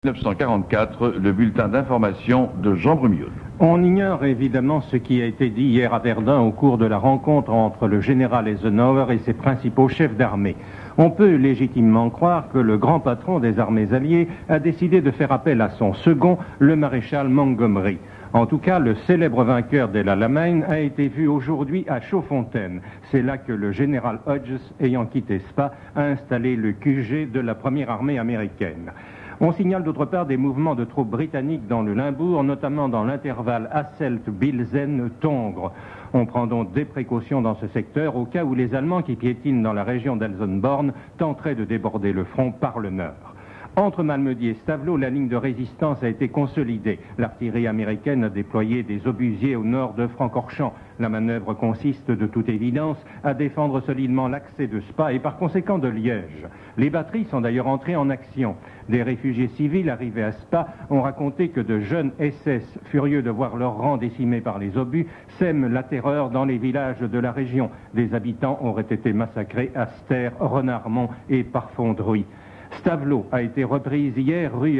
1944, le bulletin d'information de Jean Brumiol. On ignore évidemment ce qui a été dit hier à Verdun au cours de la rencontre entre le général Eisenhower et ses principaux chefs d'armée. On peut légitimement croire que le grand patron des armées alliées a décidé de faire appel à son second, le maréchal Montgomery. En tout cas, le célèbre vainqueur des l'Alamein a été vu aujourd'hui à Chaudfontaine. C'est là que le général Hodges, ayant quitté Spa, a installé le QG de la première armée américaine. On signale d'autre part des mouvements de troupes britanniques dans le Limbourg, notamment dans l'intervalle Hasselt-Bilzen-Tongres. On prend donc des précautions dans ce secteur au cas où les Allemands qui piétinent dans la région d'Elsenborn tenteraient de déborder le front par le nord. Entre Malmedy et Stavelot, la ligne de résistance a été consolidée. L'artillerie américaine a déployé des obusiers au nord de Francorchamps. La manœuvre consiste de toute évidence à défendre solidement l'accès de Spa et par conséquent de Liège. Les batteries sont d'ailleurs entrées en action. Des réfugiés civils arrivés à Spa ont raconté que de jeunes SS, furieux de voir leur rang décimé par les obus, sèment la terreur dans les villages de la région. Des habitants auraient été massacrés à Ster, Renardmont et Parfondruy. Stavelot a été reprise hier rue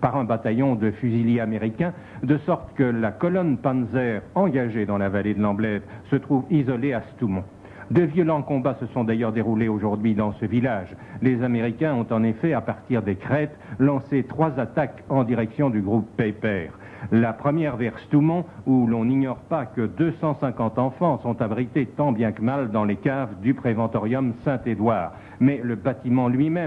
par un bataillon de fusiliers américains, de sorte que la colonne Panzer engagée dans la vallée de l'Amblève se trouve isolée à Stoumont. De violents combats se sont d'ailleurs déroulés aujourd'hui dans ce village. Les Américains ont en effet, à partir des crêtes, lancé 3 attaques en direction du groupe Peiper. La première vers Stoumont, où l'on n'ignore pas que 250 enfants sont abrités tant bien que mal dans les caves du préventorium Saint-Édouard. Mais le bâtiment lui-même